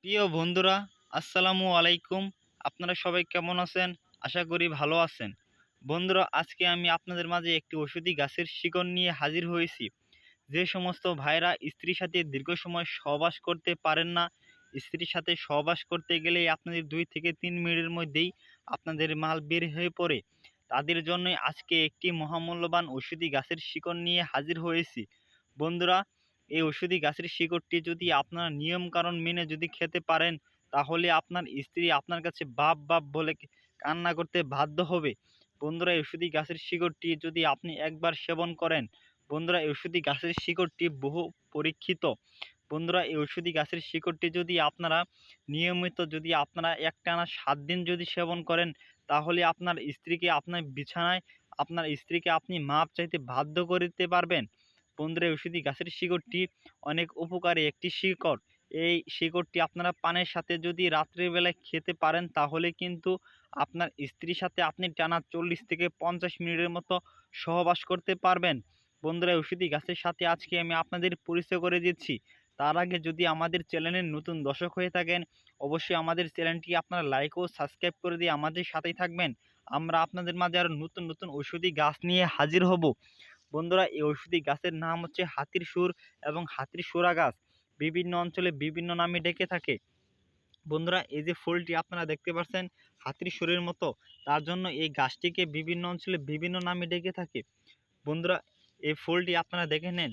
প্রিয় বন্ধুরা, আসসালামু আলাইকুম। আপনারা সবাই কেমন আছেন? আশা করি ভালো আছেন। বন্ধুরা, আজকে আমি আপনাদের মাঝে একটি ওষুধি গাছের শিকড় নিয়ে হাজির হয়েছি। যে সমস্ত ভাইরা স্ত্রীর সাথে দীর্ঘ সময় সহবাস করতে পারেন না, স্ত্রীর সাথে সহবাস করতে গেলেই আপনাদের ২ থেকে ৩ মিনিটের মধ্যেই আপনাদের মাল বের হয়ে পড়ে, তাদের জন্যই আজকে একটি মহামূল্যবান ওষুধি গাছের শিকড় নিয়ে হাজির হয়েছি। বন্ধুরা, এই ওষুধি গাছের শিকড়টি যদি আপনারা নিয়মকানুন মেনে যদি খেতে পারেন, তাহলে আপনার স্ত্রী আপনার কাছে বাপ বাপ বলে কান্না করতে বাধ্য হবে। বন্ধুরা, এই ওষুধি গাছের শিকড়টি যদি আপনি একবার সেবন করেন, বন্ধুরা, এই ওষুধি গাছের শিকড়টি বহু পরীক্ষিত। বন্ধুরা, এই ওষুধি গাছের শিকড়টি যদি আপনারা নিয়মিত যদি আপনারা একটানা ৭ দিন যদি সেবন করেন, তাহলে আপনার স্ত্রীকে আপনার বিছানায় আপনার স্ত্রীকে আপনি মাপ চাইতে বাধ্য করতে পারবেন। বন্ধুরা, এই ওষুধি গাছের শিকড়টি অনেক উপকারী একটি শিকড়। এই শিকড়টি আপনারা পানের সাথে যদি রাত্রের বেলায় খেতে পারেন, তাহলে কিন্তু আপনার স্ত্রীর সাথে আপনি টানা ৪০ থেকে ৫০ মিনিটের মতো সহবাস করতে পারবেন। বন্ধুরা, এই ওষুধি গাছের সাথে আজকে আমি আপনাদের পরিচয় করে দিচ্ছি। তার আগে যদি আমাদের চ্যানেলের নতুন দর্শক হয়ে থাকেন, অবশ্যই আমাদের চ্যানেলটি আপনারা লাইক ও সাবস্ক্রাইব করে দিয়ে আমাদের সাথেই থাকবেন। আমরা আপনাদের মাঝে আরও নতুন নতুন ঔষধি গাছ নিয়ে হাজির হব। বন্ধুরা, এই ঔষধি গাছের নাম হচ্ছে হাতির সুর এবং হাতির সুরা গাছ। বিভিন্ন অঞ্চলে বিভিন্ন নামে ডেকে থাকে। বন্ধুরা, এই যে ফুলটি আপনারা দেখতে পাচ্ছেন হাতির সুরের মতো, তার জন্য এই গাছটিকে বিভিন্ন অঞ্চলে বিভিন্ন নামে ডেকে থাকে। বন্ধুরা, এই ফুলটি আপনারা দেখে নেন।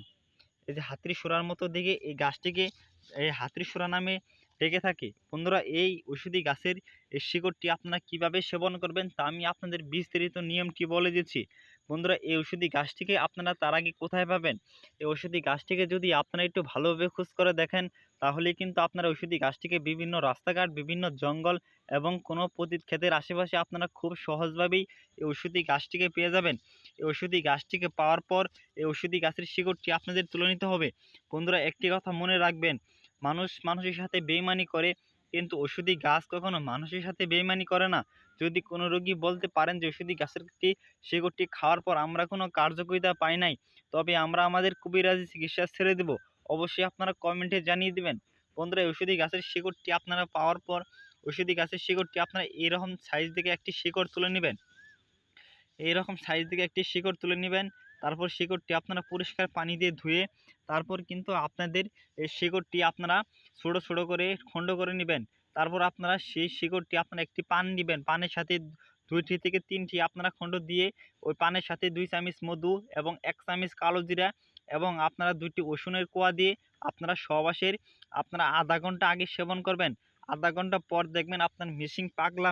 এই যে হাতির সুরার মতো দেখে এই গাছটিকে এই হাতির সুরা নামে ডেকে থাকে। বন্ধুরা, এই ওষুধি গাছের এই শিকড়টি আপনারা কিভাবে সেবন করবেন তা আমি আপনাদের বিস্তারিত নিয়মটি বলে দিচ্ছি। বন্ধুরা, এই ওষুধি গাছটিকে আপনারা তার আগে কোথায় পাবেন? এই ওষুধি গাছটিকে যদি আপনারা একটু ভালোভাবে খোঁজ করে দেখেন, তাহলে কিন্তু আপনারা ওষুধি গাছটিকে বিভিন্ন রাস্তাঘাট, বিভিন্ন জঙ্গল এবং কোনো পতিত ক্ষেতের আশেপাশে আপনারা খুব সহজভাবেই এই ওষুধি গাছটিকে পেয়ে যাবেন। এই ওষুধি গাছটিকে পাওয়ার পর এই ওষুধি গাছের শিকড়টি আপনাদের তুলে নিতে হবে। বন্ধুরা, একটি কথা মনে রাখবেন, মানুষ মানুষের সাথে বেইমানি করে, কিন্তু ওষুধি গাছ কখনো মানুষের সাথে বেইমানি করে না। যদি কোনো রোগী বলতে পারেন যে ওষুধি গাছের শিকড়টি খাওয়ার পর আমরা কোনো কার্যকারিতা পাই নাই, তবে আমরা আমাদের কবিরাজি চিকিৎসা ছেড়ে দেব, অবশ্যই আপনারা কমেন্টে জানিয়ে দেবেন। বন্ধুরা, এই ওষুধি গাছের শিকড়টি আপনারা পাওয়ার পর ওষুধি গাছের শিকড়টি আপনারা এইরকম সাইজ থেকে একটি শিকড় তুলে নেবেন। এইরকম সাইজ থেকে একটি শিকড় তুলে নেবেন। তারপর শিকড়টি আপনারা পরিষ্কার পানি দিয়ে ধুয়ে তারপর কিন্তু আপনাদের এই শিকড়টি আপনারা ছোটো ছোটো করে খণ্ড করে নেবেন। তারপর আপনারা সেই শিকড়টি আপনারা একটি পান নেবেন, পানের সাথে ২টি থেকে ৩টি আপনারা খণ্ড দিয়ে ওই পানের সাথে ২ চামচ মধু এবং ১ চামচ কালো জিরা এবং আপনারা ২টি রসুনের কোয়া দিয়ে আপনারা সহবাসের আপনারা আধা ঘন্টা আগে সেবন করবেন। আধা ঘন্টা পর দেখবেন আপনার মেশিন পাগলা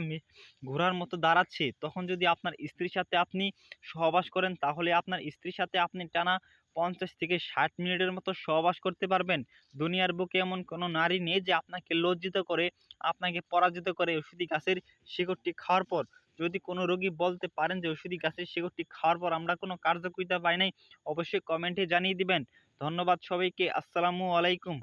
ঘোড়ার মতো দাঁড়াচ্ছে। তখন যদি আপনার স্ত্রীর সাথে আপনি সহবাস করেন, তাহলে আপনার স্ত্রীর সাথে আপনি টানা ৫০ থেকে ৬০ মিনিটের মতো সহবাস করতে পারবেন। দুনিয়ার বুকে এমন কোনো নারী নেই যে আপনাকে লজ্জিত করে, আপনাকে পরাজিত করে ওষুধি গাছের শিকড়টি খাওয়ার পর। যদি কোনো রোগী বলতে পারেন যে ওষুধি গাছের শিকড়টি খাওয়ার পর আমরা কোনো কার্যকারিতা পাই নাই, অবশ্যই কমেন্টে জানিয়ে দিবেন। ধন্যবাদ সবাইকে। আসসালামু আলাইকুম।